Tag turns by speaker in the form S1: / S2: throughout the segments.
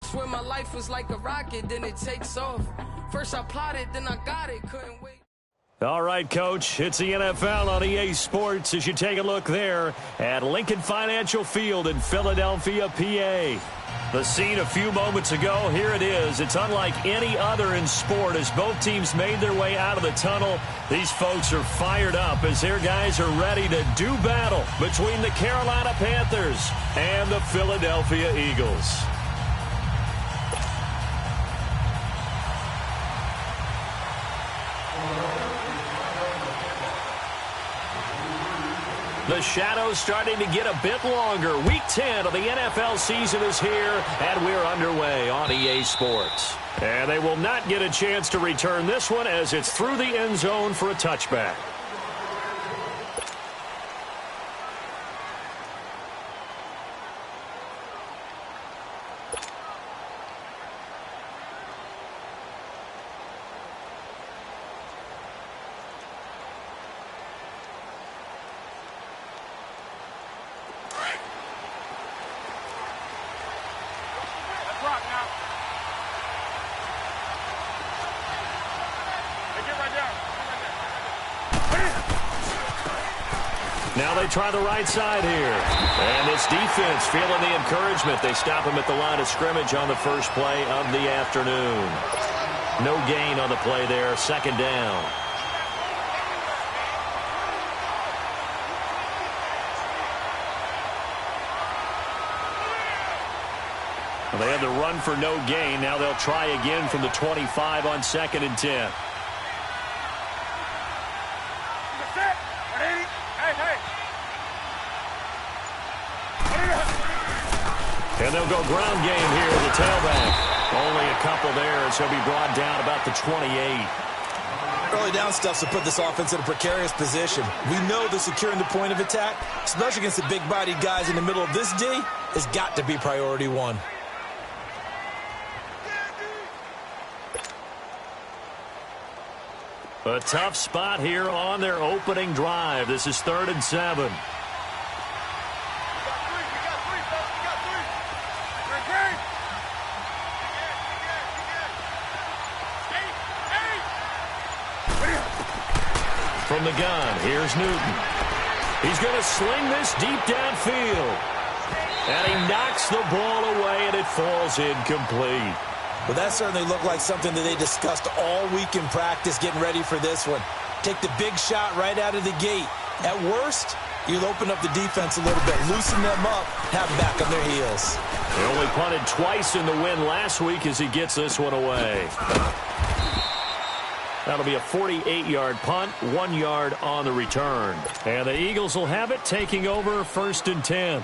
S1: Swear my life was like a rocket, then it takes off. First I plotted, then I got it, couldn't wait.
S2: All right, Coach, it's the NFL on EA Sports as you take a look there at Lincoln Financial Field in Philadelphia, PA. The scene a few moments ago, here it is. It's unlike any other in sport as both teams made their way out of the tunnel. These folks are fired up as their guys are ready to do battle between the Carolina Panthers and the Philadelphia Eagles. The shadows starting to get a bit longer. Week 10 of the NFL season is here, and we're underway on EA Sports. And they will not get a chance to return this one as it's through the end zone for a touchback. Now they try the right side here. And this defense feeling the encouragement. They stop him at the line of scrimmage on the first play of the afternoon. No gain on the play there. Second down. Well, they had the run for no gain. Now they'll try again from the 25 on 2nd and 10. And they'll go ground game here with the tailback. Only a couple there as he'll be brought down about the 28.
S3: Early down stuff to put this offense in a precarious position. We know that securing the point of attack, especially against the big-bodied guys in the middle of this D, has got to be priority one.
S2: A tough spot here on their opening drive. This is 3rd and 7. From the gun, here's Newton. He's going to sling this deep downfield. And he knocks the ball away, and it falls incomplete.
S3: Well, that certainly looked like something that they discussed all week in practice getting ready for this one. Take the big shot right out of the gate. At worst, you'll open up the defense a little bit, loosen them up, have them back on their heels.
S2: They only punted twice in the win last week as he gets this one away. That'll be a 48-yard punt, 1 yard on the return. And the Eagles will have it, taking over 1st and 10.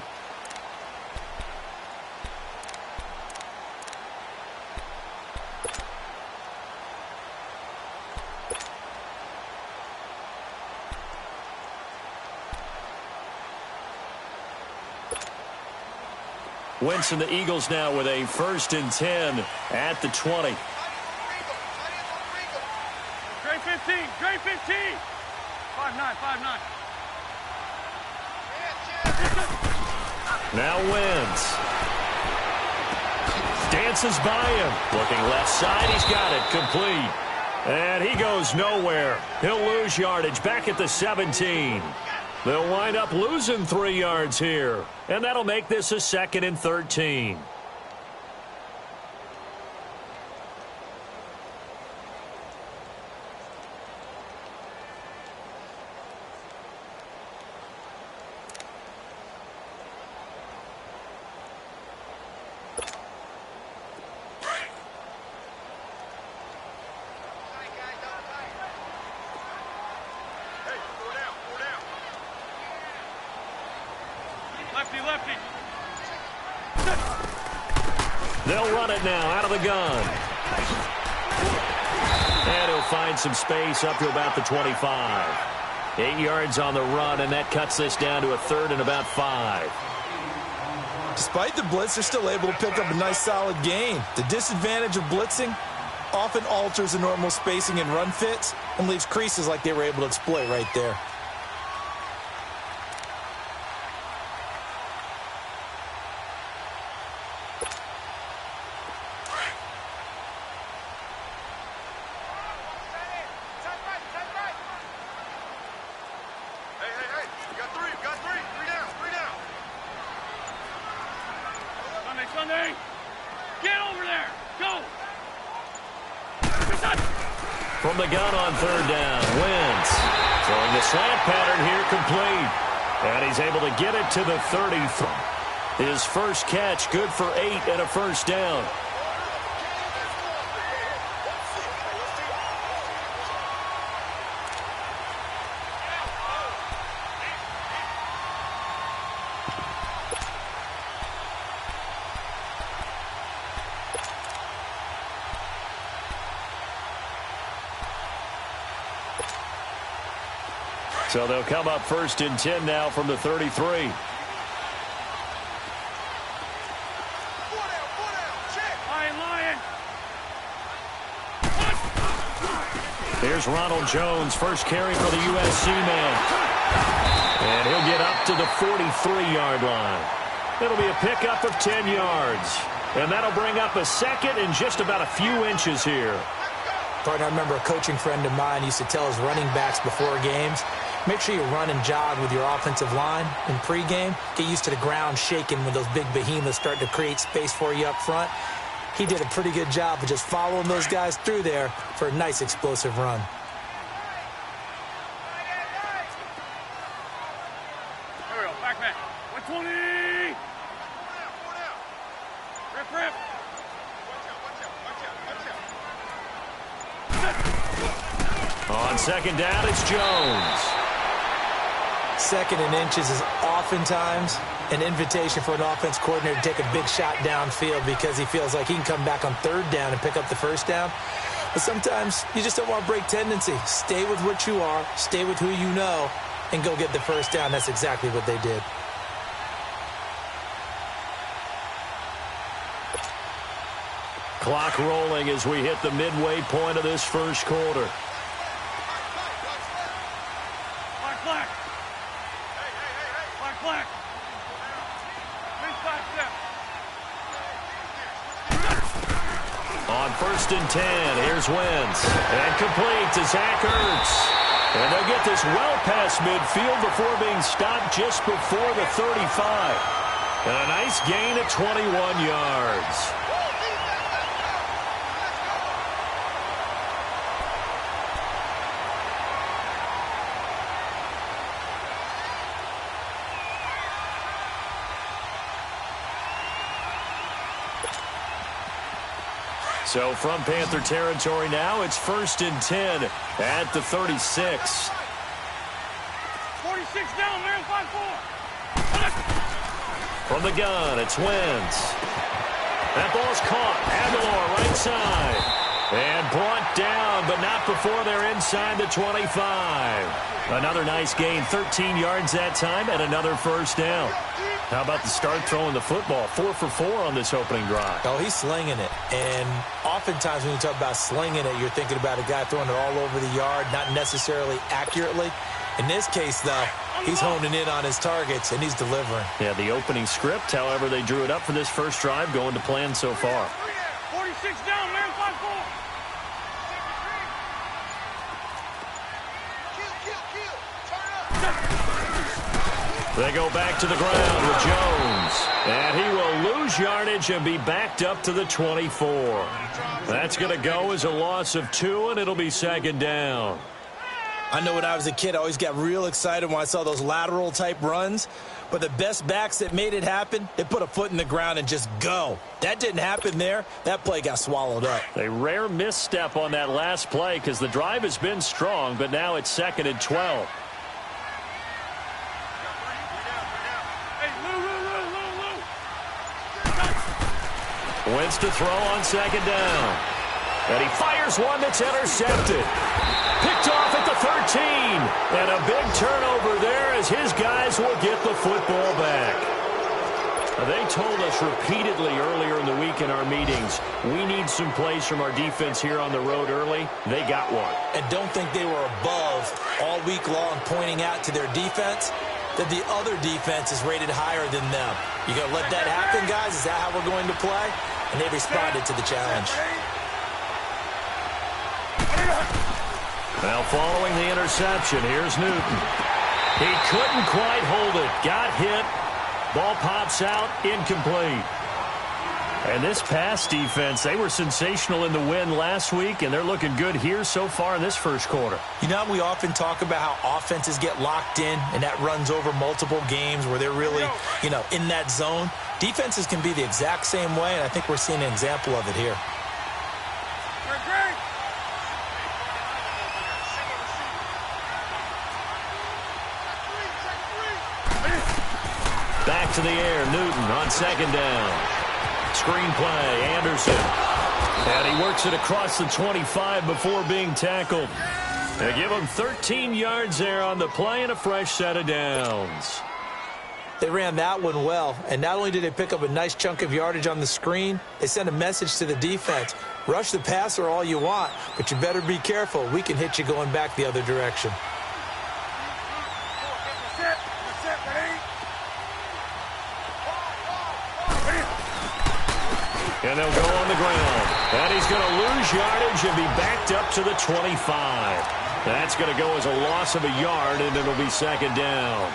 S2: Wentz and the Eagles now with a 1st and 10 at the 20.
S4: Trey 15, Trey 15. 5-9, 5-9.
S2: Now Wentz. Dances by him. Looking left side, he's got it. Complete. And he goes nowhere. He'll lose yardage back at the 17. They'll wind up losing 3 yards here. And that'll make this a 2nd and 13.
S4: Lefty.
S2: They'll run it now out of the gun. And he'll find some space up to about the 25. 8 yards on the run, and that cuts this down to a 3rd and about 5.
S3: Despite the blitz, they're still able to pick up a nice solid gain. The disadvantage of blitzing often alters the normal spacing and run fits and leaves creases like they were able to exploit right there.
S4: fire. Go.
S2: From the gun on third down, Wentz throwing the slant pattern here complete. And he's able to get it to the 30. His first catch, good for 8 and a first down. So they'll come up first and 10 now from the 33. Here's Ronald Jones, first carry for the USC man. And he'll get up to the 43-yard line. It'll be a pickup of 10 yards. And that'll bring up a second and just about a few inches here.
S3: Partner, I remember a coaching friend of mine used to tell his running backs before games, make sure you run and jog with your offensive line in pregame. Get used to the ground shaking when those big behemoths start to create space for you up front. He did a pretty good job of just following those guys through there for a nice explosive run.
S4: Here we go, back. 120! Rip.
S2: On second down, it's Jones.
S3: Second and inches is oftentimes an invitation for an offense coordinator to take a big shot downfield because he feels like he can come back on third down and pick up the first down. But sometimes you just don't want to break tendency. Stay with what you are, stay with who you know, and go get the first down. That's exactly what they did.
S2: Clock rolling as we hit the midway point of this first quarter.
S4: Black.
S2: On first and 10, here's Wentz. And complete to Zach Ertz. And they'll get this well past midfield before being stopped just before the 35. And a nice gain of 21 yards. So from Panther territory now, it's first and 10 at the 36.
S4: 46 down, man, 5-4.
S2: From the gun, it's Wentz. That ball's caught. Aguilar right side. And brought down, but not before they're inside the 25. Another nice gain, 13 yards that time, and another first down. How about the start throwing the football? 4 for 4 on this opening drive.
S3: Oh, he's slinging it. And oftentimes when you talk about slinging it, you're thinking about a guy throwing it all over the yard, not necessarily accurately. In this case, though, he's honing in on his targets, and he's delivering.
S2: Yeah, the opening script, however they drew it up for this first drive, going to plan so far.
S4: 46 down, man, 5-4.
S2: They go back to the ground with Jones. And he will lose yardage and be backed up to the 24. That's going to go as a loss of 2, and it'll be second down.
S3: I know when I was a kid, I always got real excited when I saw those lateral-type runs. But the best backs that made it happen, they put a foot in the ground and just go. That didn't happen there. That play got swallowed up.
S2: A rare misstep on that last play because the drive has been strong, but now it's second and 12. Wentz to throw on second down. And he fires one that's intercepted. Picked off at the 13. And a big turnover there as his guys will get the football back. They told us repeatedly earlier in the week in our meetings, we need some plays from our defense here on the road early. They got one.
S3: And don't think they were above all week long pointing out to their defense that the other defense is rated higher than them. You going to let that happen, guys? Is that how we're going to play? And they responded to the challenge.
S2: Now following the interception, here's Newton. He couldn't quite hold it. Got hit. Ball pops out, incomplete. And this pass defense, they were sensational in the win last week, and they're looking good here so far in this first quarter.
S3: You know, we often talk about how offenses get locked in, and that runs over multiple games where they're really, in that zone. Defenses can be the exact same way, and I think we're seeing an example of it here.
S2: Back to the air, Newton on second down. Screen play, Anderson. And he works it across the 25 before being tackled. They give him 13 yards there on the play and a fresh set of downs.
S3: They ran that one well, and not only did they pick up a nice chunk of yardage on the screen, they sent a message to the defense. Rush the passer all you want, but you better be careful. We can hit you going back the other direction.
S2: And they'll go on the ground. And he's going to lose yardage and be backed up to the 25. That's going to go as a loss of a yard, and it'll be second down.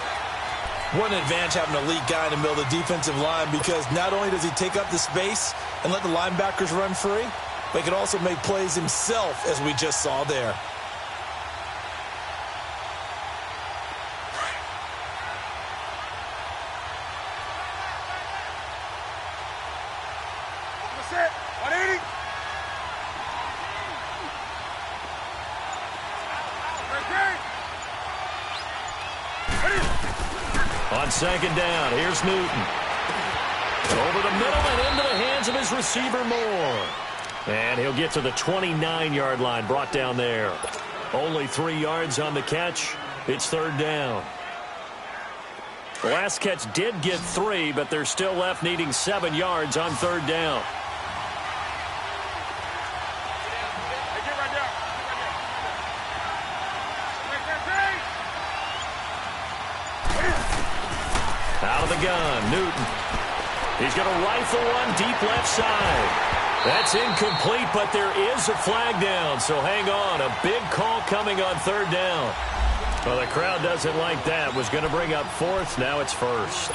S3: What an advantage having an elite guy in the middle of the defensive line, because not only does he take up the space and let the linebackers run free, but he can also make plays himself, as we just saw there.
S2: On second down, here's Newton. Over the middle and into the hands of his receiver, Moore. And he'll get to the 29-yard line, brought down there. Only 3 yards on the catch. It's third down. The last catch did get 3, but they're still left needing 7 yards on third down. Out of the gun, Newton. He's going to rifle one deep left side. That's incomplete, but there is a flag down, so hang on. A big call coming on third down. Well, the crowd doesn't like that. Was going to bring up fourth. Now it's first.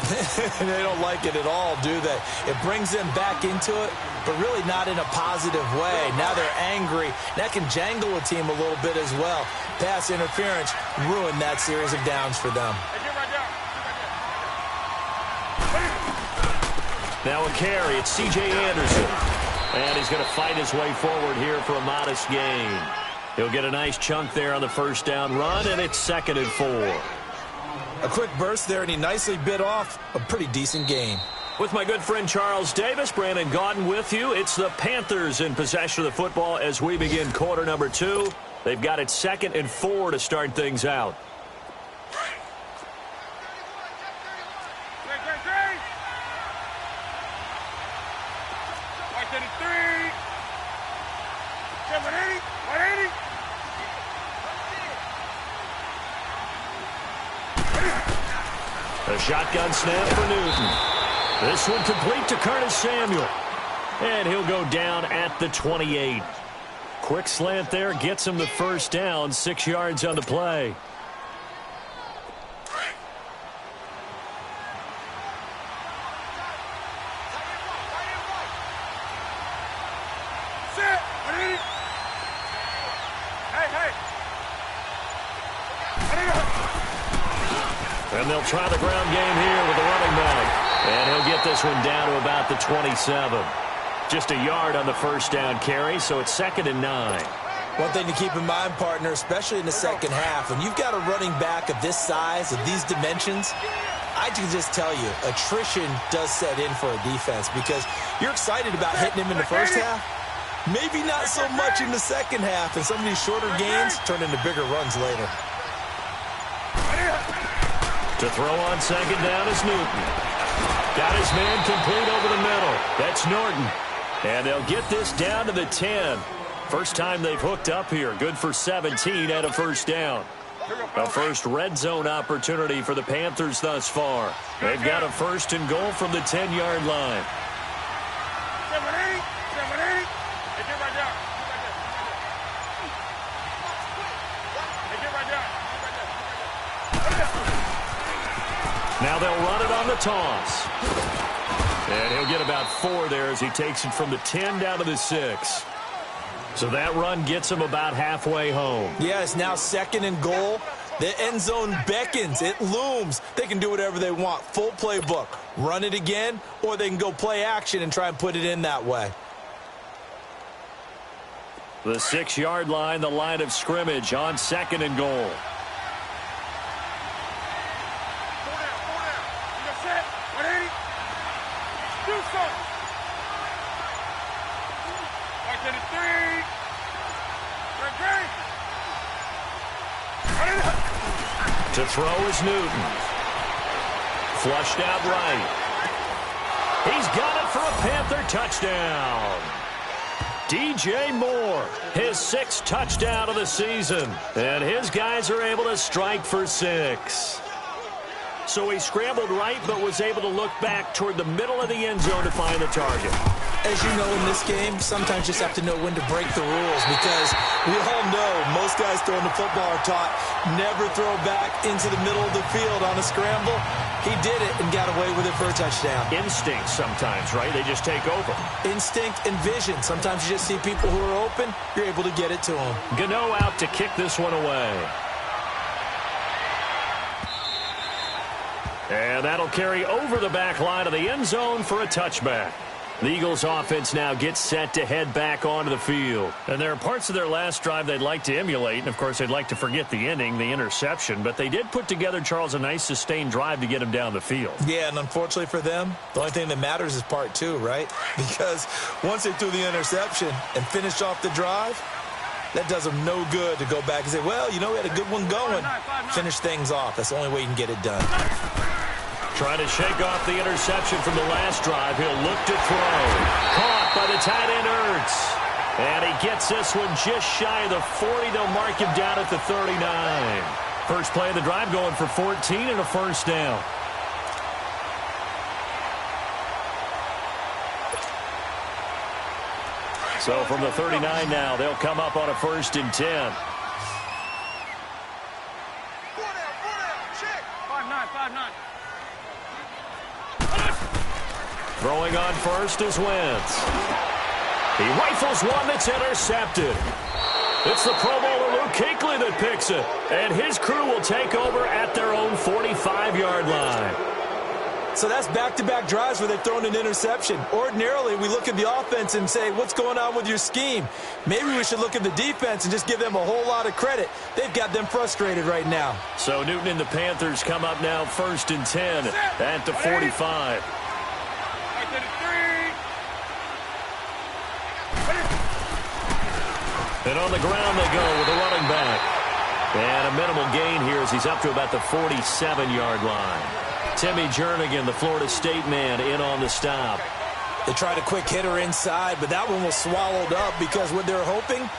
S3: They don't like it at all, do they? It brings them back into it, but really not in a positive way. Now they're angry. That can jangle a team a little bit as well. Pass interference ruined that series of downs for them.
S2: Now a carry. It's C.J. Anderson. And he's going to fight his way forward here for a modest gain. He'll get a nice chunk there on the first down run, and it's 2nd and 4.
S3: A quick burst there, and he nicely bit off a pretty decent gain.
S2: With my good friend Charles Davis, Brandon Gaudin with you. It's the Panthers in possession of the football as we begin quarter number 2. They've got it 2nd and 4 to start things out. A shotgun snap for Newton. This one complete to Curtis Samuel. And he'll go down at the 28. Quick slant there gets him the first down. 6 yards on the play. And they'll try the ground game here with the running back. And he'll get this one down to about the 27. Just a yard on the first down carry, so it's 2nd and 9.
S3: One thing to keep in mind, partner, especially in the second half, when you've got a running back of this size, of these dimensions, I can just tell you, attrition does set in for a defense, because you're excited about hitting him in the first half. Maybe not so much in the second half, and some of these shorter gains turn into bigger runs later.
S2: To throw on second down is Newton. Got his man complete over the middle. That's Norton. And they'll get this down to the 10. First time they've hooked up here. Good for 17 and a first down. A first red zone opportunity for the Panthers thus far. They've got a first and goal from the 10-yard line. Now they'll run it on the toss. And he'll get about 4 there as he takes it from the 10 down to the 6. So that run gets him about halfway home.
S3: Yeah, it's now 2nd and goal. The end zone beckons. It looms. They can do whatever they want. Full playbook. Run it again, or they can go play action and try and put it in that way.
S2: The 6-yard line, the line of scrimmage on 2nd and goal. To throw is Newton. Flushed out right. He's got it for a Panther touchdown. DJ Moore, his 6th touchdown of the season. And his guys are able to strike for 6. So he scrambled right but was able to look back toward the middle of the end zone to find the target.
S3: As you know, in this game, sometimes you just have to know when to break the rules, because we all know most guys throwing the football are taught never throw back into the middle of the field on a scramble. He did it and got away with it for a touchdown.
S2: Instinct sometimes, right? They just take over.
S3: Instinct and vision. Sometimes you just see people who are open, you're able to get it to them.
S2: Gano out to kick this one away. And that'll carry over the back line of the end zone for a touchback. The Eagles offense now gets set to head back onto the field. And there are parts of their last drive they'd like to emulate. And, of course, they'd like to forget the ending, the interception. But they did put together, Charles, a nice sustained drive to get him down the field.
S3: Yeah, and unfortunately for them, the only thing that matters is part 2, right? Because once they threw the interception and finished off the drive, that does them no good to go back and say, well, you know, we had a good one going. Finish things off. That's the only way you can get it done.
S2: Trying to shake off the interception from the last drive. He'll look to throw. Caught by the tight end, Ertz. And he gets this one just shy of the 40. They'll mark him down at the 39. First play of the drive going for 14 and a first down. So from the 39 now, they'll come up on a 1st and 10.
S4: 5-9.
S2: Throwing on first is Wentz. He rifles one that's intercepted. It's the Pro Bowler Luke Kuechly that picks it. And his crew will take over at their own 45-yard line.
S3: So that's back-to-back drives where they've thrown an interception. Ordinarily, we look at the offense and say, what's going on with your scheme? Maybe we should look at the defense and just give them a whole lot of credit. They've got them frustrated right now.
S2: So Newton and the Panthers come up now 1st and 10 at the 45. And on the ground they go with a running back. And a minimal gain here as he's up to about the 47-yard line. Timmy Jernigan, the Florida State man, in on the stop.
S3: They tried a quick hitter inside, but that one was swallowed up because what they're hoping,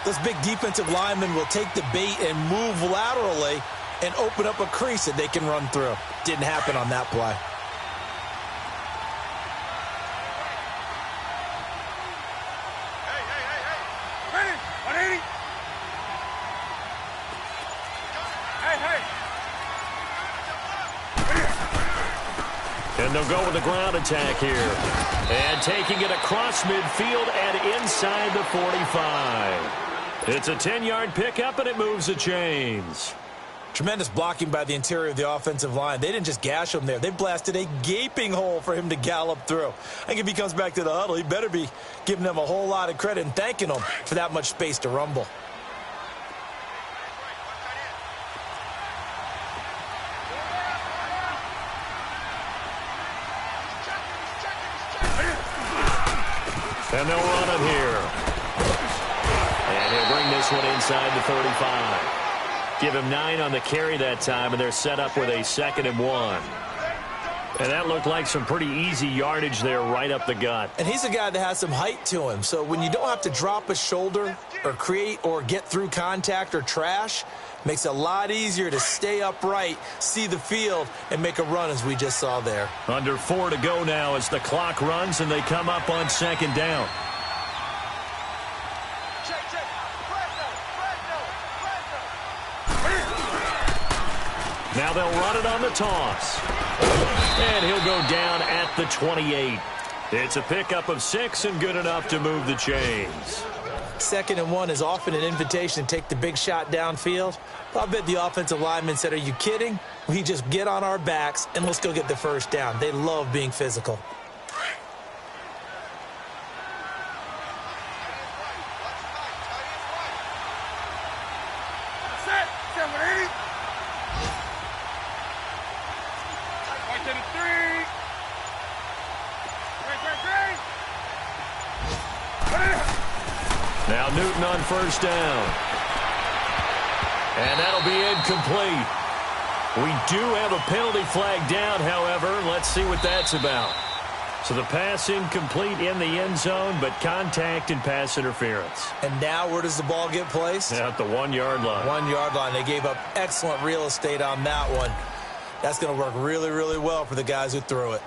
S3: those big defensive linemen will take the bait and move laterally and open up a crease that they can run through. Didn't happen on that play.
S2: And they'll go with the ground attack here. And taking it across midfield and inside the 45. It's a 10-yard pickup, and it moves the chains.
S3: Tremendous blocking by the interior of the offensive line. They didn't just gash him there. They blasted a gaping hole for him to gallop through. I think if he comes back to the huddle, he better be giving them a whole lot of credit and thanking them for that much space to rumble.
S2: And they'll run it here. And he'll bring this one inside the 35. Give him 9 on the carry that time, and they're set up with a 2nd and 1. And that looked like some pretty easy yardage there right up the gut.
S3: And he's a guy that has some height to him. So when you don't have to drop a shoulder or create or get through contact or trash, makes it a lot easier to stay upright, see the field, and make a run as we just saw there.
S2: Under 4 to go now as the clock runs and they come up on 2nd down. Now they'll run it on the toss. And he'll go down at the 28. It's a pickup of 6 and good enough to move the chains.
S3: 2nd and 1 is often an invitation to take the big shot downfield. I bet the offensive lineman said, are you kidding? We just get on our backs and let's go get the first down. They love being physical.
S2: Now Newton on first down. And that'll be incomplete. We do have a penalty flag down, however. Let's see what that's about. So the pass incomplete in the end zone, but contact and pass interference.
S3: And now where does the ball get placed?
S2: At the 1-yard line.
S3: 1-yard line. They gave up excellent real estate on that one. That's going to work really, really well for the guys who threw it.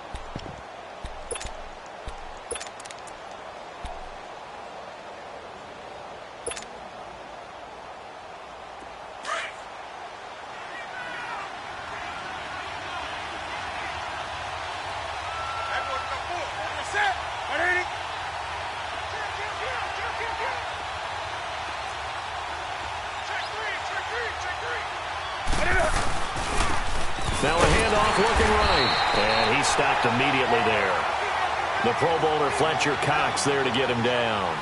S2: Now a handoff looking right. And he stopped immediately there. The Pro Bowler Fletcher Cox there to get him down.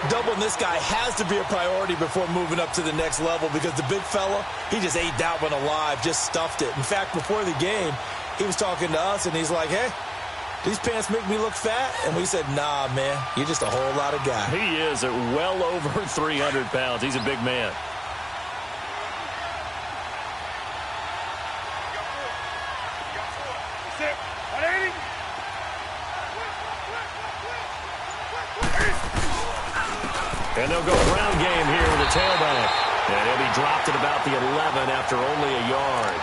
S3: Doubling this guy has to be a priority before moving up to the next level because the big fella, he just ate that one alive, just stuffed it. In fact, before the game, he was talking to us, and he's like, hey, these pants make me look fat? And we said, nah, man, you're just a whole lot of guy.
S2: He is at well over 300 pounds. He's a big man. And they'll go ground game here with the tailback. And he'll be dropped at about the 11 after only a yard.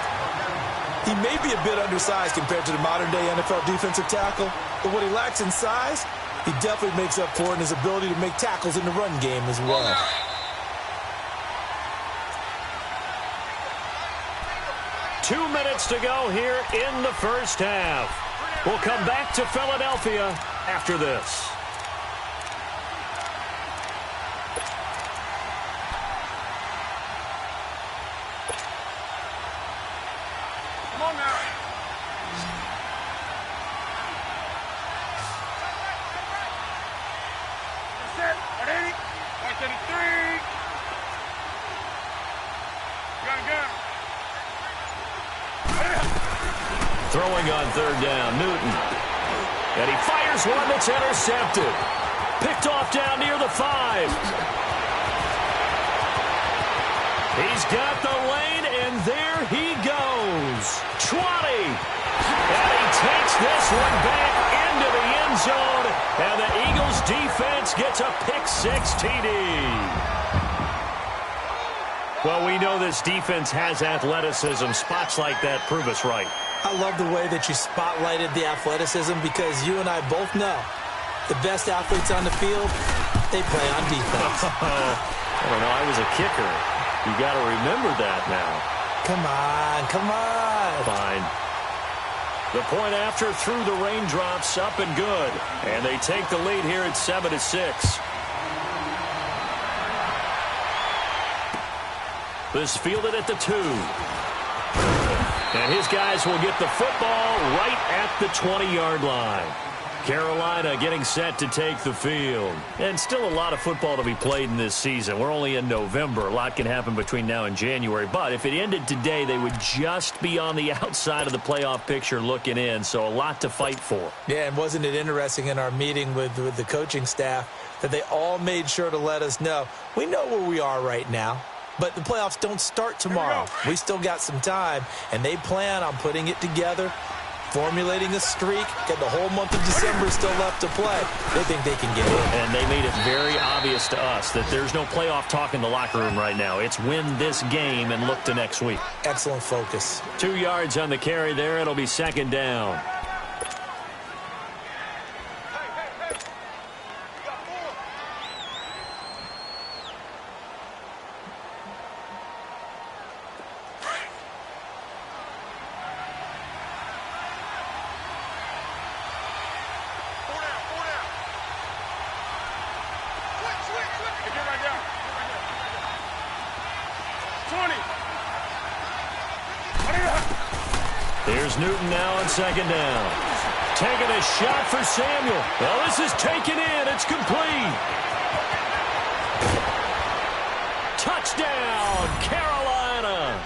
S3: He may be a bit undersized compared to the modern-day NFL defensive tackle, but what he lacks in size, he definitely makes up for in his ability to make tackles in the run game as well.
S2: Two minutes to go here in the first half. We'll come back to Philadelphia after this. Throwing on third down, Newton. And he fires one that's intercepted. Picked off down near the 5. He's got the lane, and there he goes. 20. And he takes this one back into the end zone. And the Eagles defense gets a pick-6 TD. Well, we know this defense has athleticism. Spots like that prove us right.
S3: I love the way that you spotlighted the athleticism because you and I both know the best athletes on the field, they play on defense.
S2: I don't know. I was a kicker. You got to remember that now.
S3: Come on, come on.
S2: Fine. The point after through the raindrops, up and good. And they take the lead here at 7-6. This fielded at the 2. And his guys will get the football right at the 20-yard line. Carolina getting set to take the field. And still a lot of football to be played in this season. We're only in November. A lot can happen between now and January. But if it ended today, they would just be on the outside of the playoff picture looking in. So a lot to fight for.
S3: Yeah, and wasn't it interesting in our meeting with the coaching staff that they all made sure to let us know, we know where we are right now. But the playoffs don't start tomorrow. We still got some time, and they plan on putting it together, formulating a streak, got the whole month of December still left to play. They think they can get in.
S2: And they made it very obvious to us that there's no playoff talk in the locker room right now. It's win this game and look to next week.
S3: Excellent focus.
S2: 2 yards on the carry there. It'll be second down. Here's Newton now on second down. Taking a shot for Samuel. Well, this is taken in. It's complete. Touchdown, Carolina.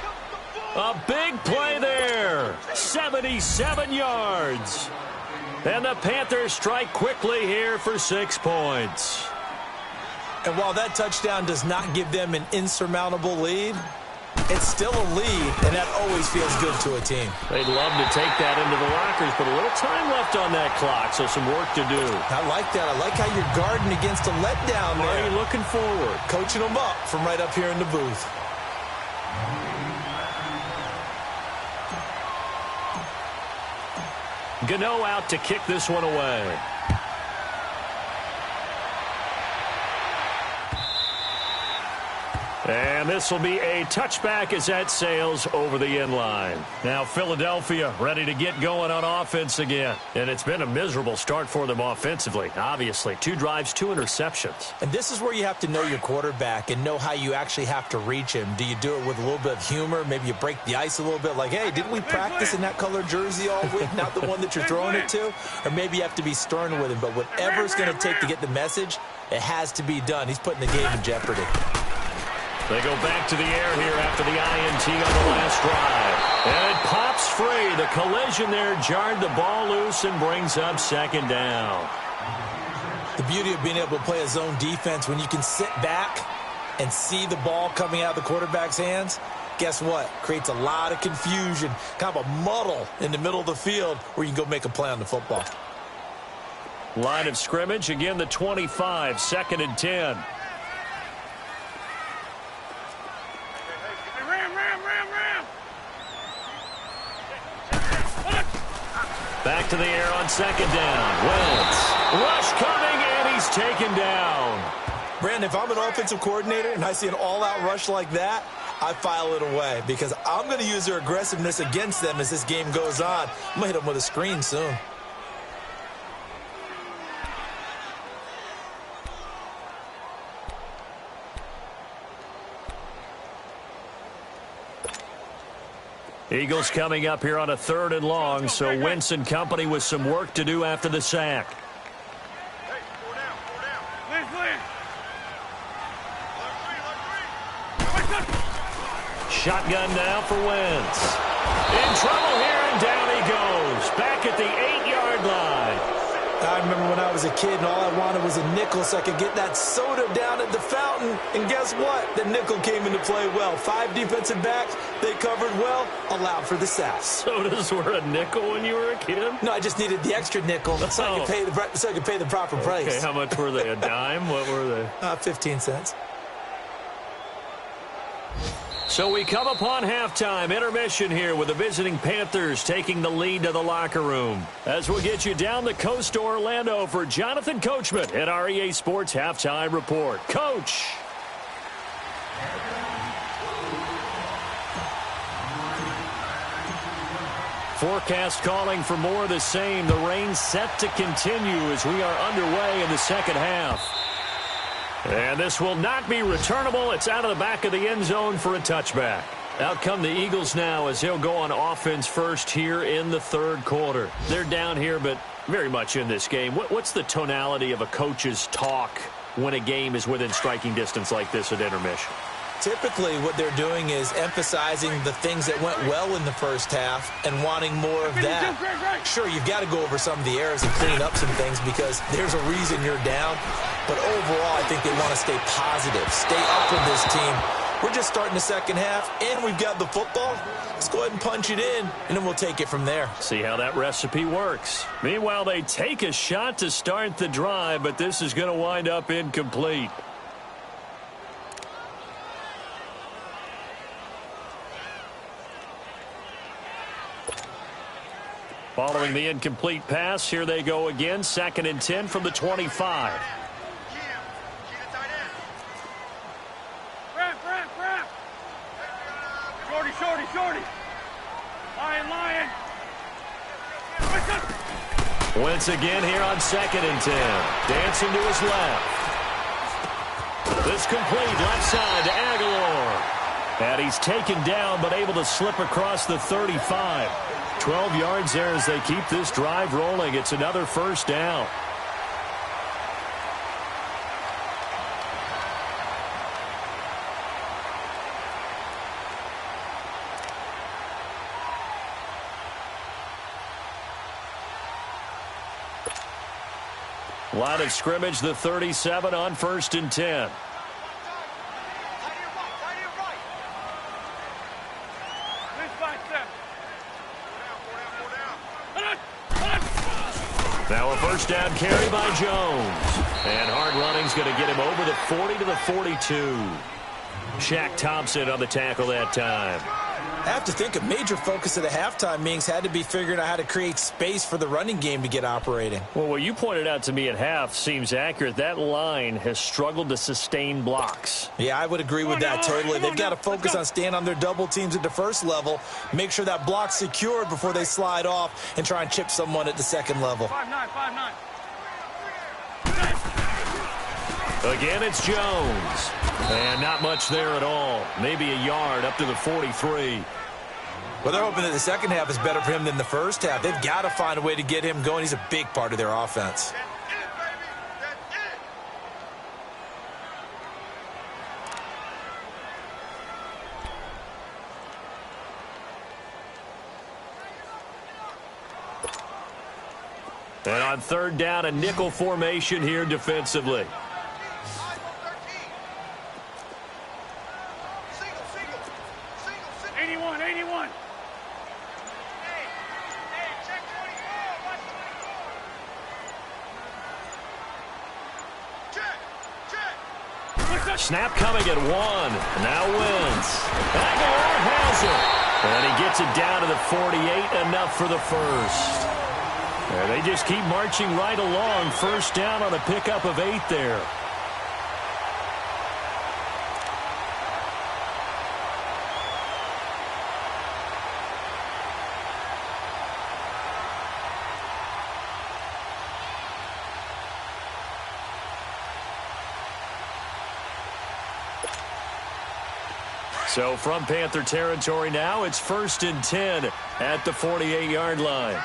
S2: A big play there. 77 yards. And the Panthers strike quickly here for 6 points.
S3: And while that touchdown does not give them an insurmountable lead, it's still a lead, and that always feels good to a team.
S2: They'd love to take that into the lockers, but a little time left on that clock, so some work to do.
S3: I like that. I like how you're guarding against a letdown there.
S2: Are you looking forward?
S3: Coaching them up from right up here in the booth.
S2: Gano out to kick this one away. And this will be a touchback as that sails over the end line. Now Philadelphia ready to get going on offense again. And it's been a miserable start for them offensively, obviously. 2 drives, 2 interceptions.
S3: And this is where you have to know your quarterback and know how you actually have to reach him. Do you do it with a little bit of humor? Maybe you break the ice a little bit like, hey, didn't we practice in that colored jersey all week? Not the one that you're throwing it to? Or maybe you have to be stern with him. But whatever it's going to take to get the message, it has to be done. He's putting the game in jeopardy.
S2: They go back to the air here after the INT on the last drive. And it pops free. The collision there jarred the ball loose and brings up second down.
S3: The beauty of being able to play a zone defense when you can sit back and see the ball coming out of the quarterback's hands, guess what? Creates a lot of confusion, kind of a muddle in the middle of the field where you can go make a play on the football.
S2: Line of scrimmage, again the 25, 2nd and 10. Back to the air on second down. Wentz. Rush coming, and he's taken down.
S3: Brandon, if I'm an offensive coordinator and I see an all-out rush like that, I file it away because I'm going to use their aggressiveness against them as this game goes on. I'm going to hit them with a screen soon.
S2: Eagles coming up here on a 3rd and long, so Wentz and company with some work to do after the sack. Shotgun now for Wentz. In trouble here, and down he goes. Back at the 8-yard line.
S3: I remember when I was a kid and all I wanted was a nickel so I could get that soda down at the fountain. And guess what? The nickel came into play well. 5 defensive backs, they covered well, allowed for the sack.
S2: Sodas were a nickel when you were a kid?
S3: No, I just needed the extra nickel so I could pay the proper price.
S2: Okay, how much were they? A dime? What were they?
S3: 15 cents.
S2: So we come upon halftime intermission here with the visiting Panthers taking the lead to the locker room. As we'll get you down the coast to Orlando for Jonathan Coachman at our EA Sports Halftime Report. Coach. Forecast calling for more of the same. The rain set to continue as we are underway in the second half. And this will not be returnable. It's out of the back of the end zone for a touchback. Out come the Eagles now as they'll go on offense first here in the 3rd quarter. They're down here, but very much in this game. What's the tonality of a coach's talk when a game is within striking distance like this at intermission?
S3: Typically, what they're doing is emphasizing the things that went well in the first half and wanting more of that. Sure, you've got to go over some of the errors and clean up some things because there's a reason you're down. But overall, I think they want to stay positive, stay up with this team. We're just starting the second half, and we've got the football. Let's go ahead and punch it in, and then we'll take it from there.
S2: See how that recipe works. Meanwhile, they take a shot to start the drive, but this is going to wind up incomplete. Following the incomplete pass, here they go again. 2nd and 10 from the 25.
S4: Shorty. Lion.
S2: Wentz again here on 2nd and 10. Dancing to his left. This complete left side to Aguilar. And he's taken down but able to slip across the 35. 12 yards there as they keep this drive rolling. It's another first down. Line of scrimmage, the 37 on 1st and 10. Now a first down carry by Jones. And hard running's going to get him over the 40 to the 42. Shaq Thompson on the tackle that time.
S3: I have to think a major focus of the halftime meetings had to be figuring out how to create space for the running game to get operating.
S2: Well, what you pointed out to me at half seems accurate. That line has struggled to sustain blocks.
S3: Yeah, I would agree with that totally. They've got to focus on staying on their double teams at the first level, make sure that block's secured before they slide off and try and chip someone at the second level.
S4: 5-9, 5-9.
S2: Again, it's Jones. And not much there at all. Maybe a yard up to the 43.
S3: Well, they're hoping that the second half is better for him than the first half. They've got to find a way to get him going. He's a big part of their offense.
S2: And on 3rd down, a nickel formation here defensively.
S4: 81, 81.
S2: Snap coming at 1. Now Wentz. Aguilar has it. And he gets it down to the 48. Enough for the first. And they just keep marching right along. First down on a pickup of 8 there. So from Panther territory now, it's 1st and 10 at the 48-yard line.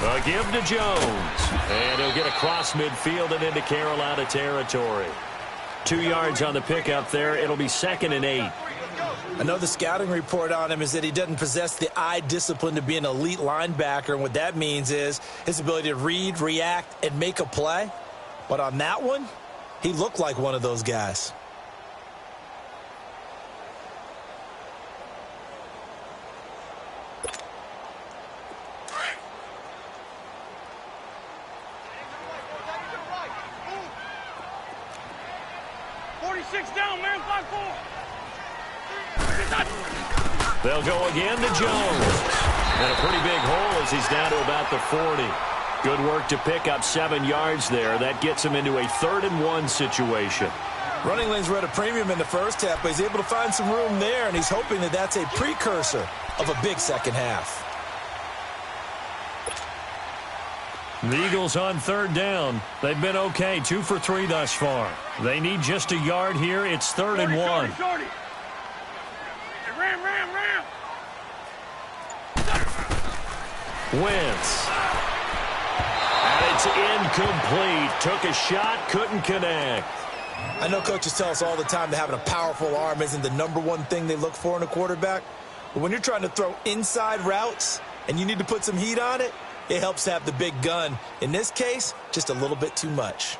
S2: A give to Jones. And he'll get across midfield and into Carolina territory. 2 yards on the pickup there. It'll be 2nd and 8.
S3: I know the scouting report on him is that he doesn't possess the eye discipline to be an elite linebacker, and what that means is his ability to read, react, and make a play. But on that one, he looked like one of those guys.
S2: They'll go again to Jones. And a pretty big hole as he's down to about the 40. Good work to pick up 7 yards there. That gets him into a 3rd and 1 situation.
S3: Running lanes were at a premium in the first half, but he's able to find some room there, and he's hoping that that's a precursor of a big second half.
S2: The Eagles on 3rd down. They've been okay, 2 for 3 thus far. They need just a yard here. It's 3rd and 1.
S4: Shorty. Ram.
S2: Wentz. And it's incomplete. Took a shot, couldn't connect.
S3: I know coaches tell us all the time that having a powerful arm isn't the #1 thing they look for in a quarterback. But when you're trying to throw inside routes and you need to put some heat on it, it helps to have the big gun. In this case, just a little bit too much.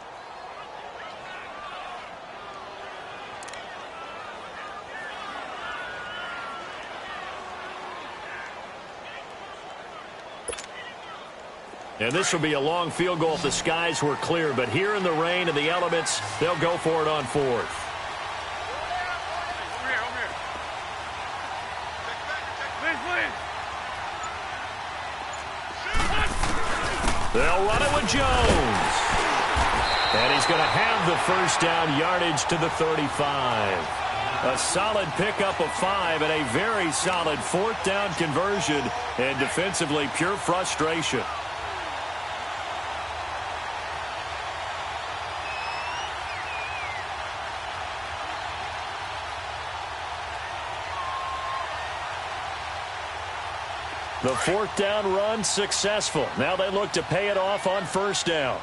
S2: And this will be a long field goal if the skies were clear. But here in the rain and the elements, they'll go for it on 4th.
S4: Over here. Liz.
S2: They'll run it with Jones. And he's going to have the first down yardage to the 35. A solid pickup of 5 and a very solid fourth down conversion, and defensively pure frustration. The fourth down run successful. Now they look to pay it off on first down.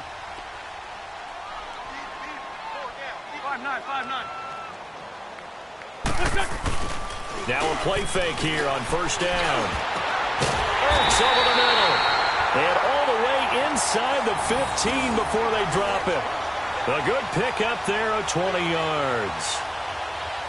S4: 5-9, 5-9.
S2: Now a play fake here on first down. Ertz over the middle. And all the way inside the 15 before they drop it. A good pickup there of 20 yards.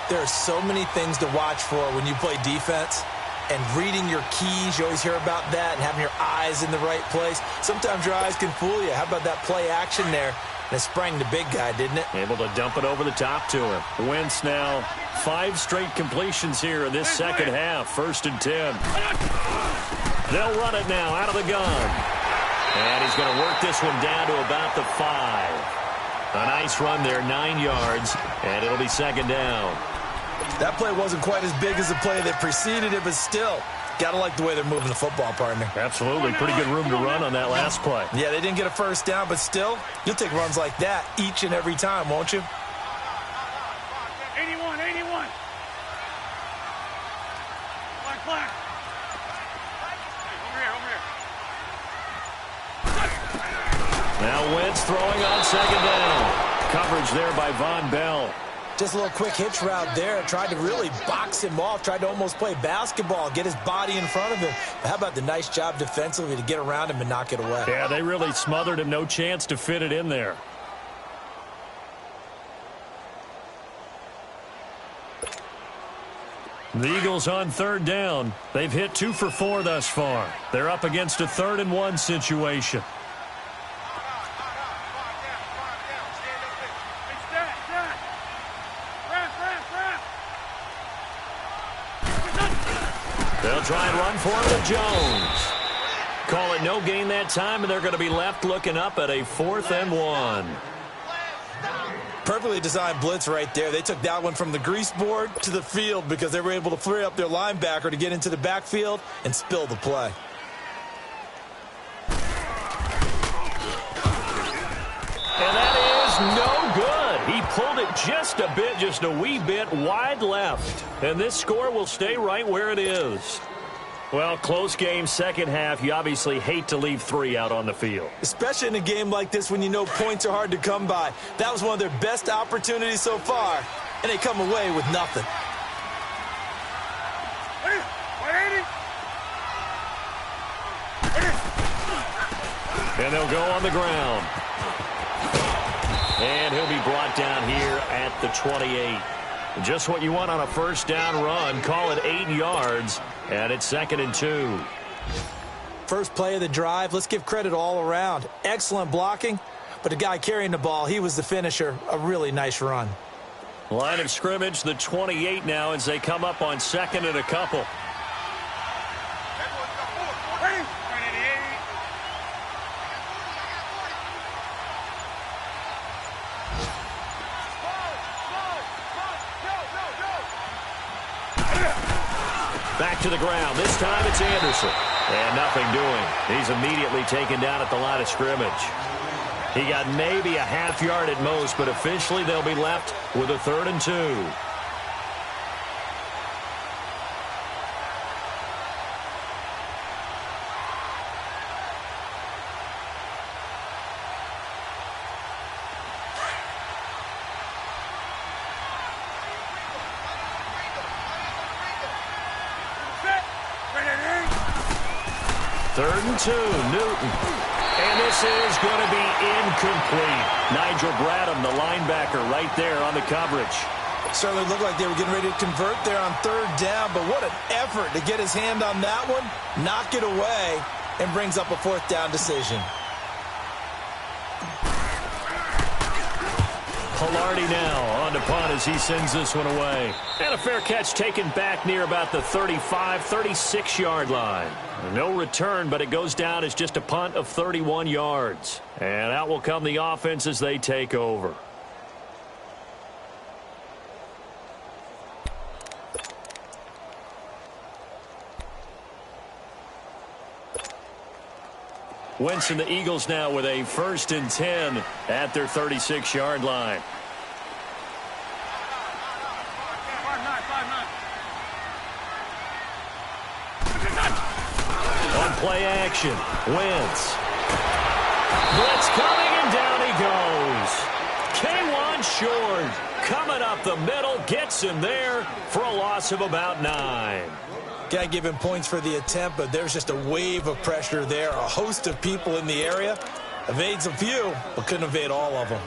S3: There are so many things to watch for when you play defense. And reading your keys, you always hear about that, and having your eyes in the right place. Sometimes your eyes can fool you. How about that play action there? And it sprang the big guy, didn't it?
S2: Able to dump it over the top to him. Wentz now 5 straight completions here in this second half. 1st and 10. They'll run it now out of the gun. And he's going to work this one down to about the 5. A nice run there, 9 yards, and it'll be 2nd down.
S3: That play wasn't quite as big as the play that preceded it, but still, got to like the way they're moving the football, partner.
S2: Absolutely. Pretty good room to run on that last play.
S3: Yeah, they didn't get a first down, but still, you'll take runs like that each and every time, won't you?
S4: 81, 81. Black. Over here.
S2: Now Wentz throwing on 2nd down. Coverage there by Von Bell.
S3: Just a little quick hitch route there. Tried to really box him off. Tried to almost play basketball, get his body in front of him. But how about the nice job defensively to get around him and knock it away?
S2: Yeah, they really smothered him. No chance to fit it in there. The Eagles on 3rd down. They've hit 2 for 4 thus far. They're up against a 3rd and 1 situation. They'll try and run for it with Jones. Call it no gain that time, and they're going to be left looking up at a 4th and 1.
S3: Perfectly designed blitz right there. They took that one from the grease board to the field because they were able to free up their linebacker to get into the backfield and spill the play.
S2: And that is no good. He pulled it just a bit, just a wee bit wide left. And this score will stay right where it is. Well, close game, second half. You obviously hate to leave 3 out on the field.
S3: Especially in a game like this when you know points are hard to come by. That was one of their best opportunities so far, and they come away with nothing.
S2: And they'll go on the ground. And he'll be brought down here at the 28. Just what you want on a first down run. Call it 8 yards, and it's 2nd and 2.
S3: First play of the drive. Let's give credit all around. Excellent blocking, but the guy carrying the ball, he was the finisher. A really nice run.
S2: Line of scrimmage, the 28 now as they come up on 2nd and a couple. Back to the ground. This time it's Anderson. And nothing doing. He's immediately taken down at the line of scrimmage. He got maybe a half yard at most, but officially they'll be left with a 3rd and 2. Third and 2, Newton. And this is going to be incomplete. Nigel Bradham, the linebacker, right there on the coverage.
S3: Certainly looked like they were getting ready to convert there on 3rd down, but what an effort to get his hand on that one, knock it away, and brings up a 4th down decision.
S2: Pilardi now on to punt as he sends this one away. And a fair catch taken back near about the 35, 36-yard line. No return, but it goes down as just a punt of 31 yards. And out will come the offense as they take over. Wentz and the Eagles now with a 1st and 10 at their 36-yard line.
S4: 5-9.
S2: On play action, Wentz. Blitz coming, and down he goes. K1 short. Coming up the middle, gets him there for a loss of about 9.
S3: Got to give him points for the attempt, but there's just a wave of pressure there. A host of people in the area. Evades a few, but couldn't evade all of them.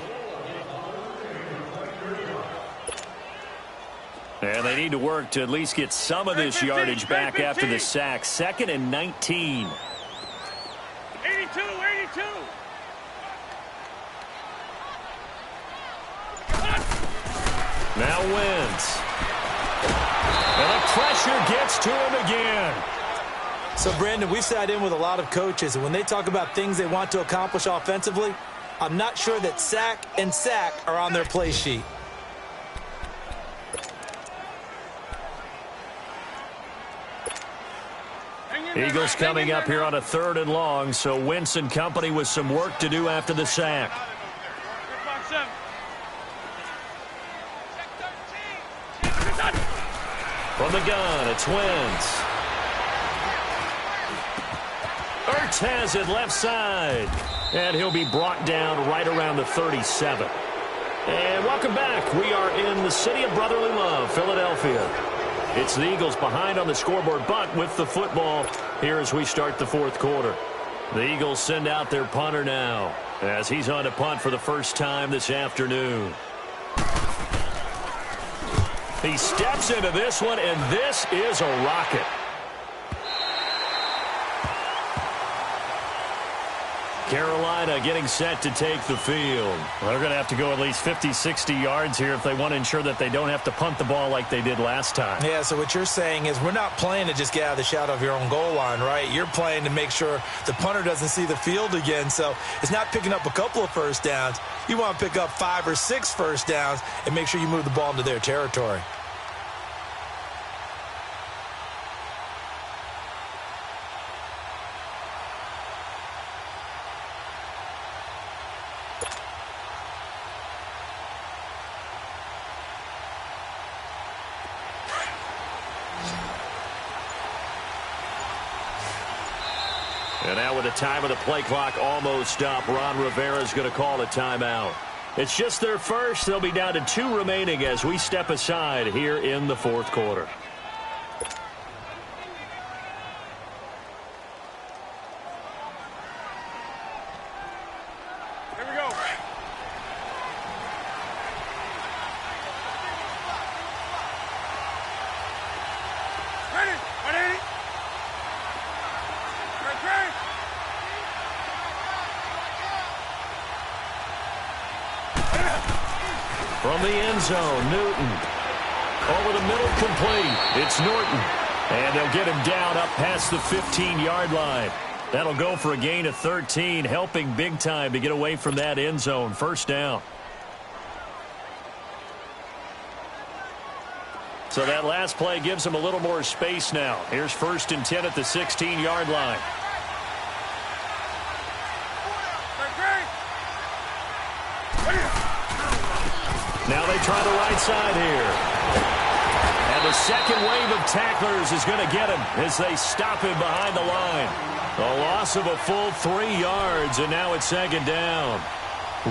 S2: And they need to work to at least get some of this yardage back after the sack. 2nd and 19.
S4: 82.
S2: Now Wentz. And the pressure gets to him again.
S3: So, Brandon, we've sat in with a lot of coaches, and when they talk about things they want to accomplish offensively, I'm not sure that sack and sack are on their play sheet.
S2: Eagles coming up here on a 3rd and long, so Wentz and company with some work to do after the sack. From the gun, it's Wentz. Ertz has it left side. And he'll be brought down right around the 37. And welcome back. We are in the city of brotherly love, Philadelphia. It's the Eagles behind on the scoreboard, but with the football here as we start the 4th quarter. The Eagles send out their punter now as he's on to punt for the first time this afternoon. He steps into this one, and this is a rocket. Carolina getting set to take the field. Well, they're going to have to go at least 50, 60 yards here if they want to ensure that they don't have to punt the ball like they did last time.
S3: Yeah, so what you're saying is we're not playing to just get out of the shadow of your own goal line, right? You're playing to make sure the punter doesn't see the field again. So it's not picking up a couple of first downs. You want to pick up 5 or 6 first downs and make sure you move the ball into their territory.
S2: And now with the time of the play clock almost up, Ron Rivera is going to call a timeout. It's just their first. They'll be down to 2 remaining as we step aside here in the 4th quarter.
S4: Here we go. Ready. 180.
S2: From the end zone, Newton. Over the middle, complete. It's Norton. And they'll get him down up past the 15-yard line. That'll go for a gain of 13, helping big time to get away from that end zone. First down. So that last play gives him a little more space now. Here's 1st and 10 at the 16-yard line. Now they try the right side here. And the second wave of tacklers is going to get him as they stop him behind the line. A loss of a full 3 yards, and now it's 2nd down.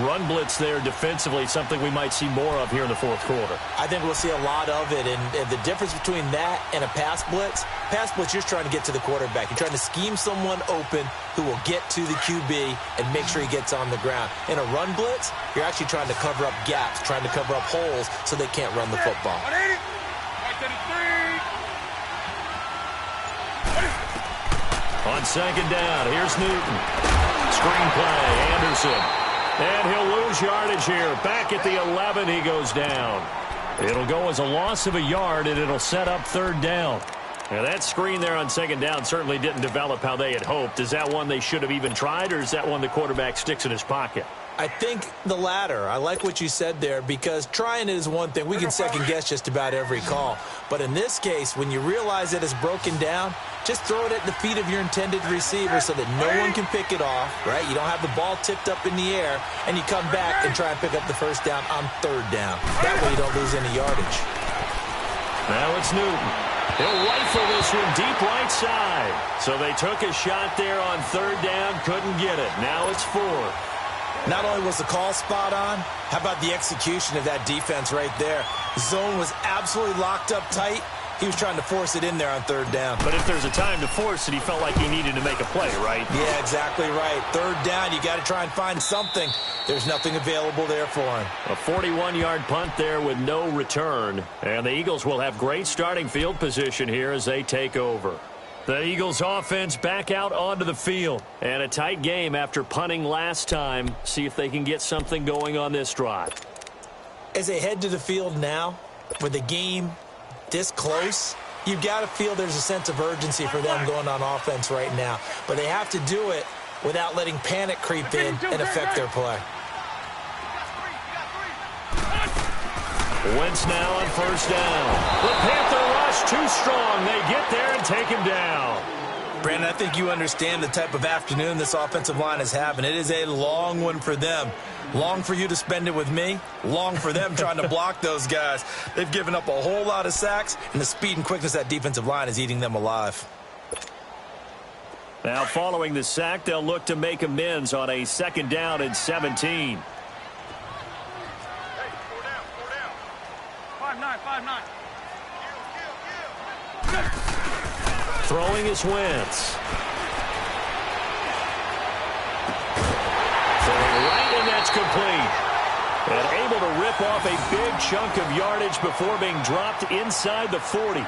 S2: Run blitz there defensively, something we might see more of here in the 4th quarter.
S3: I think we'll see a lot of it, and the difference between that and a pass blitz, you're just trying to get to the quarterback. You're trying to scheme someone open who will get to the QB and make sure he gets on the ground. In a run blitz, you're actually trying to cover up gaps, trying to cover up holes so they can't run the football.
S4: 180.
S2: On 2nd down, here's Newton. Screen play, Anderson. And he'll lose yardage here. Back at the 11, he goes down. It'll go as a loss of a yard, and it'll set up 3rd down. Now, that screen there on 2nd down certainly didn't develop how they had hoped. Is that one they should have even tried, or is that one the quarterback sticks in his pocket?
S3: I think the latter. I like what you said there, because trying it is one thing. We can second guess just about every call. But in this case, when you realize that it's broken down, just throw it at the feet of your intended receiver so that no one can pick it off, right? You don't have the ball tipped up in the air, and you come back and try and pick up the first down on third down. That way you don't lose any yardage.
S2: Now it's Newton. He'll rifle this one deep right side. So they took a shot there on third down, couldn't get it. Now it's 4.
S3: Not only was the call spot on, how about the execution of that defense right there? The zone was absolutely locked up tight. He was trying to force it in there on third down.
S2: But if there's a time to force it, he felt like he needed to make a play, right?
S3: Yeah, exactly right. Third down, you got to try and find something. There's nothing available there for him.
S2: A 41-yard punt there with no return. And the Eagles will have great starting field position here as they take over. The Eagles offense back out onto the field. And a tight game after punting last time. See if they can get something going on this drive.
S3: As they head to the field now, with the game this close, you've got to feel there's a sense of urgency for them going on offense right now. But they have to do it without letting panic creep in and affect their play.
S2: Wentz now on first down. The Panther rush too strong. They get there and take him down.
S3: Brandon, I think you understand the type of afternoon this offensive line is having. It is a long one for them. Long for you to spend it with me. Long for them trying to block those guys. They've given up a whole lot of sacks, and the speed and quickness of that defensive line is eating them alive.
S2: Now following the sack, they'll look to make amends on a 2nd down and 17.
S4: 5-9.
S2: Throwing is Wentz. Throwing right, and that's complete. And able to rip off a big chunk of yardage before being dropped inside the 40.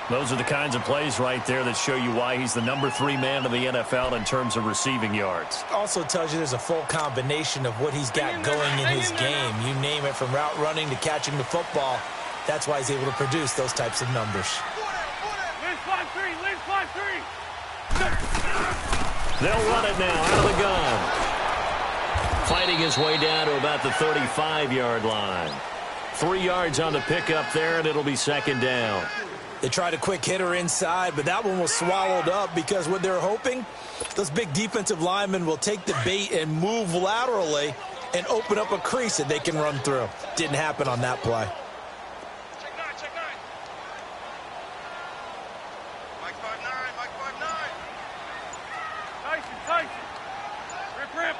S2: Those are the kinds of plays right there that show you why he's the number 3 man in the NFL in terms of receiving yards.
S3: Also tells you there's a full combination of what he's got going in his game. You name it, from route running to catching the football. That's why he's able to produce those types of numbers.
S2: They'll run it now out of the gun. Fighting his way down to about the 35-yard line. 3 yards on the pickup there, and it'll be 2nd down.
S3: They tried a quick hitter inside, but that one was swallowed up because what they're hoping, those big defensive linemen will take the bait and move laterally and open up a crease that they can run through. Didn't happen on that play.
S4: Check 9. Mike 5-9. Tyson. Rip.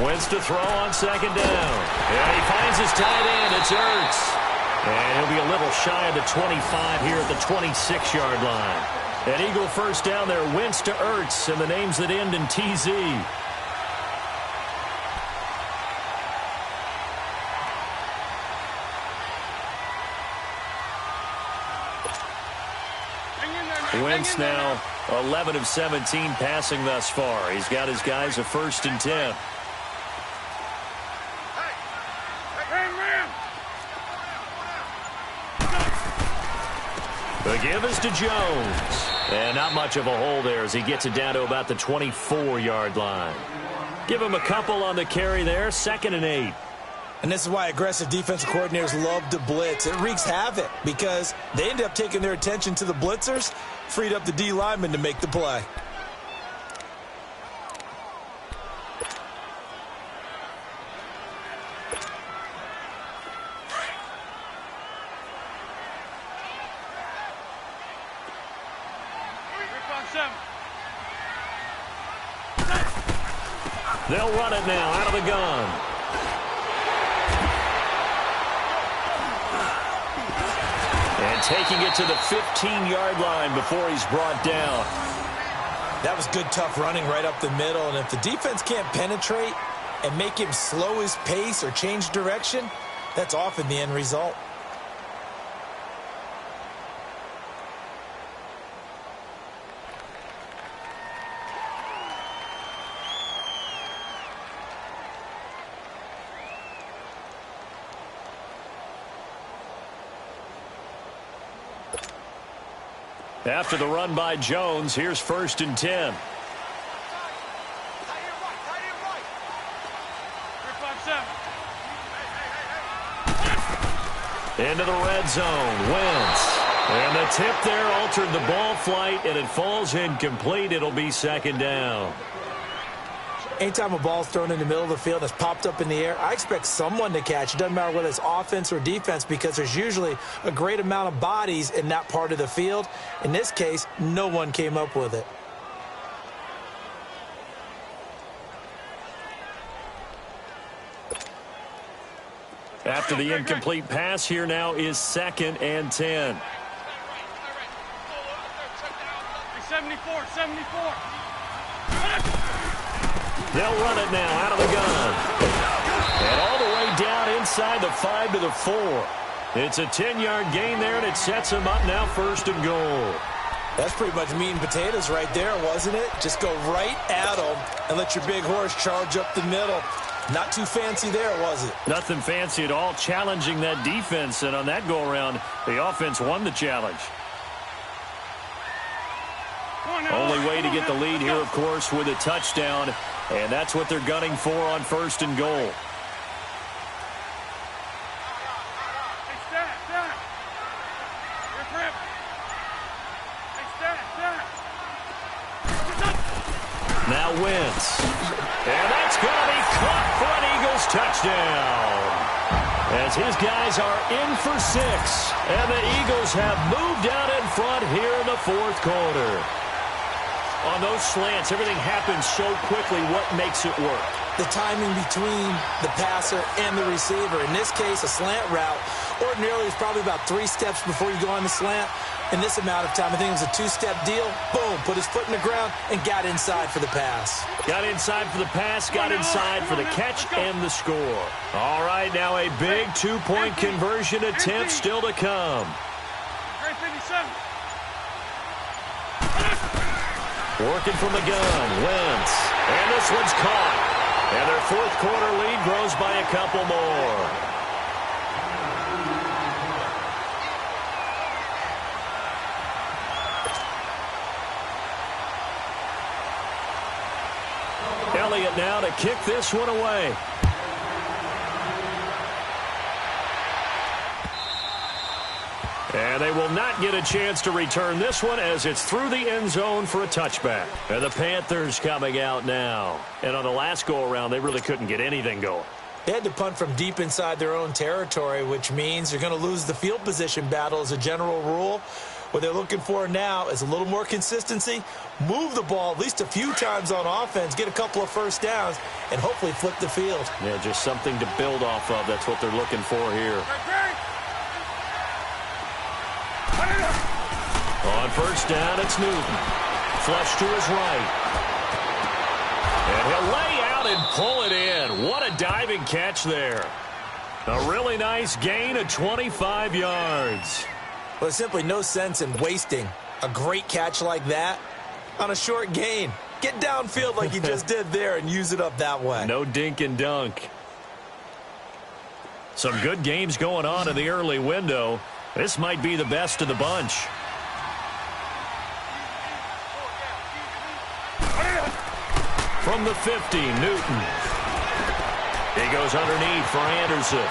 S2: Wentz to throw on 2nd down. And he finds his tight end. It's Ertz. And he'll be a little shy of the 25 here at the 26-yard line. An Eagle first down there. Wentz to Ertz, and the names that end in TZ. Wentz now 11 of 17 passing thus far. He's got his guys a 1st and 10. The give is to Jones. And not much of a hole there as he gets it down to about the 24-yard line. Give him a couple on the carry there. 2nd and 8.
S3: And this is why aggressive defensive coordinators love to blitz. It wreaks havoc because they end up taking their attention to the blitzers, freed up the D lineman to make the play.
S2: They'll run it now out of the gun. And taking it to the 15-yard line before he's brought down.
S3: That was good, tough running right up the middle. And if the defense can't penetrate and make him slow his pace or change direction, that's often the end result.
S2: After the run by Jones, here's 1st and 10. Into the red zone. Wentz. And the tip there altered the ball flight, and it falls incomplete. It'll be second down.
S3: Anytime a ball's thrown in the middle of the field and it's popped up in the air, I expect someone to catch. It doesn't matter whether it's offense or defense, because there's usually a great amount of bodies in that part of the field. In this case, no one came up with it.
S2: After the incomplete pass, here now is 2nd and 10.
S4: 74, 74.
S2: They'll run it now out of the gun. And all the way down inside the 5 to the 4. It's a 10-yard gain there, and it sets them up now 1st and goal.
S3: That's pretty much meat and potatoes right there, wasn't it? Just go right at them and let your big horse charge up the middle. Not too fancy there, was it?
S2: Nothing fancy at all, challenging that defense. And on that go-around, the offense won the challenge. Only way to get the lead here, of course, with a touchdown. And that's what they're gunning for on 1st and goal. Now Wentz. And that's going to be caught for an Eagles touchdown. As his guys are in for 6. And the Eagles have moved out in front here in the 4th quarter. On those slants, everything happens so quickly. What makes it work?
S3: The timing between the passer and the receiver. In this case, a slant route. Ordinarily, it's probably about 3 steps before you go on the slant. In this amount of time, I think it was a 2-step deal. Boom, put his foot in the ground and got inside for the pass.
S2: Got inside for the pass, got inside for the catch and the score. All right, now a big 2-point conversion attempt still to come. Working from the gun, Wentz. And this one's caught. And their 4th quarter lead grows by a couple more. Elliott now to kick this one away. And they will not get a chance to return this one as it's through the end zone for a touchback. And the Panthers coming out now. And on the last go-around, they really couldn't get anything going.
S3: They had to punt from deep inside their own territory, which means they're going to lose the field position battle as a general rule. What they're looking for now is a little more consistency, move the ball at least a few times on offense, get a couple of first downs, and hopefully flip the field.
S2: Yeah, just something to build off of. That's what they're looking for here. On 1st down, it's Newton. Flush to his right. And he'll lay out and pull it in. What a diving catch there. A really nice gain of 25 yards.
S3: Well, there's simply no sense in wasting a great catch like that on a short gain. Get downfield like you just did there and use it up that way.
S2: No dink and dunk. Some good games going on in the early window. This might be the best of the bunch. From the 50, Newton. He goes underneath for Anderson.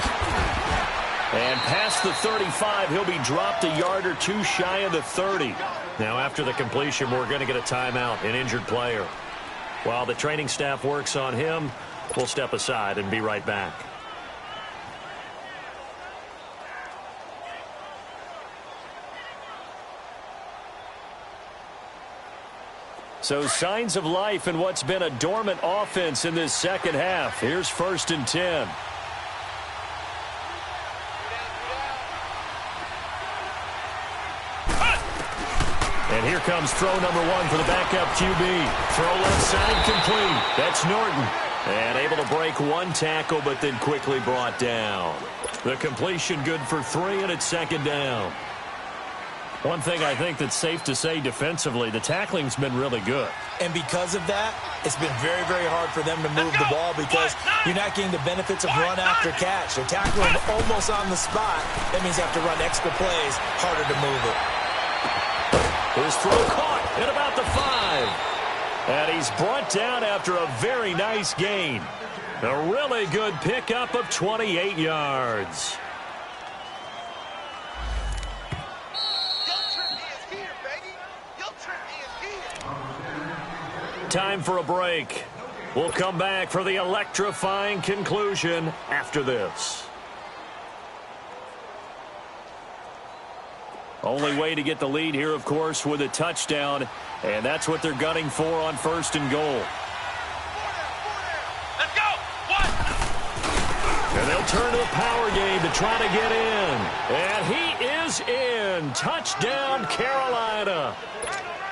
S2: And past the 35, he'll be dropped a yard or 2 shy of the 30. Now, after the completion, we're going to get a timeout, an injured player. While the training staff works on him, we'll step aside and be right back. So signs of life in what's been a dormant offense in this second half. Here's 1st and 10. And here comes throw number 1 for the backup QB. Throw left side complete. That's Norton. And able to break 1 tackle, but then quickly brought down. The completion good for 3, and it's 2nd down. One thing I think that's safe to say defensively, the tackling's been really good.
S3: And because of that, it's been very, very hard for them to move the ball because you're not getting the benefits of run after catch. They're tackling almost on the spot. That means you have to run extra plays, harder to move it.
S2: His throw caught at about the 5. And he's brought down after a very nice gain. A really good pickup of 28 yards. Time for a break. We'll come back for the electrifying conclusion after this. Only way to get the lead here, of course, with a touchdown, and that's what they're gunning for on 1st and goal.
S4: Let's go! What?
S2: And they'll turn to the power game to try to get in. And he is in. Touchdown, Carolina.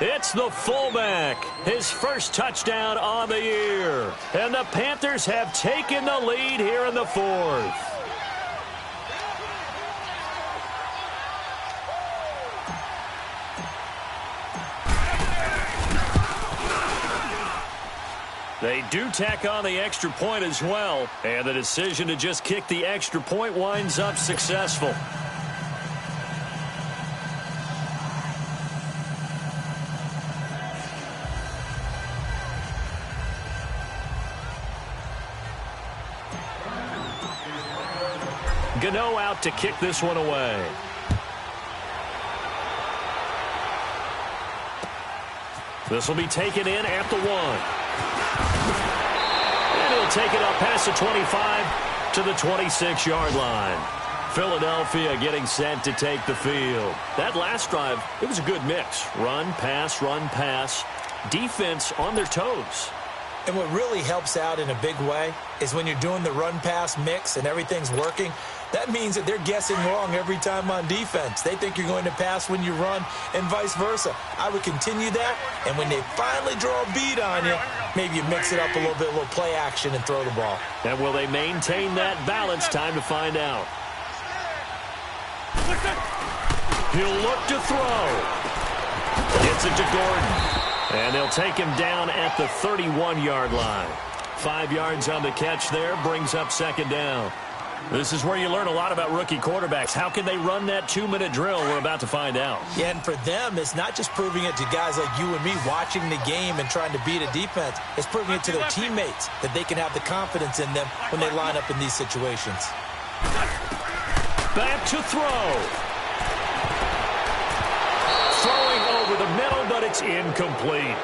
S2: It's the fullback, his first touchdown on the year. And the Panthers have taken the lead here in the 4th. They do tack on the extra point as well, and the decision to just kick the extra point winds up successful. Gano out to kick this one away. This will be taken in at the 1. And he'll take it up past the 25 to the 26-yard line. Philadelphia getting set to take the field. That last drive, it was a good mix. Run, pass, defense on their toes.
S3: And what really helps out in a big way is when you're doing the run-pass mix and everything's working, that means that they're guessing wrong every time on defense. They think you're going to pass when you run and vice versa. I would continue that, and when they finally draw a beat on you, maybe you mix it up a little bit, a little play action, and throw the ball.
S2: And will they maintain that balance? Time to find out. He'll look to throw. Gets it to Gordon. And they'll take him down at the 31-yard line. 5 yards on the catch there, brings up 2nd down. This is where you learn a lot about rookie quarterbacks. How can they run that 2-minute drill? We're about to find out.
S3: Yeah, and for them, it's not just proving it to guys like you and me watching the game and trying to beat a defense. It's proving it to their teammates that they can have the confidence in them when they line up in these situations.
S2: Back to throw. Throwing over the middle, but it's incomplete.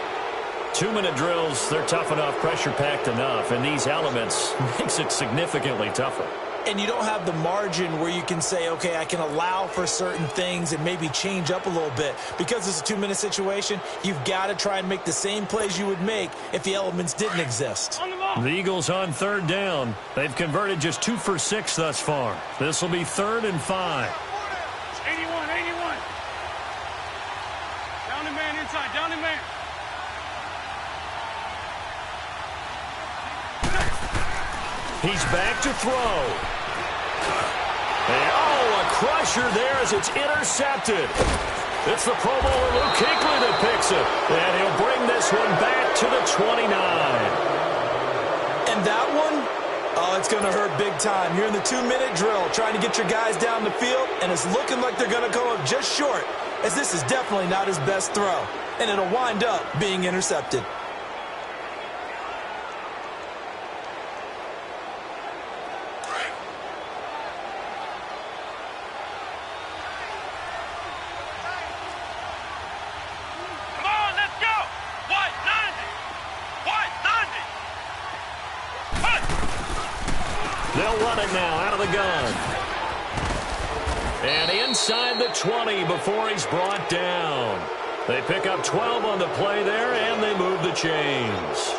S2: 2-minute drills, they're tough enough, pressure-packed enough, and these elements makes it significantly tougher.
S3: And you don't have the margin where you can say, okay, I can allow for certain things and maybe change up a little bit. Because it's a 2-minute situation, you've got to try and make the same plays you would make if the elements didn't exist.
S2: The Eagles on 3rd down. They've converted just 2 for 6 thus far. This will be 3rd and 5.
S4: 81. Down the man inside, down the man.
S2: He's back to throw. And, a crusher there as it's intercepted. It's the Pro Bowler Luke Kuechly that picks it. And he'll bring this one back to the 29.
S3: And that one, it's going to hurt big time. You're in the 2-minute drill trying to get your guys down the field, and it's looking like they're going to come up just short, as this is definitely not his best throw. And it'll wind up being intercepted.
S2: They'll run it now out of the gun. And inside the 20 before he's brought down. They pick up 12 on the play there, and they move the chains.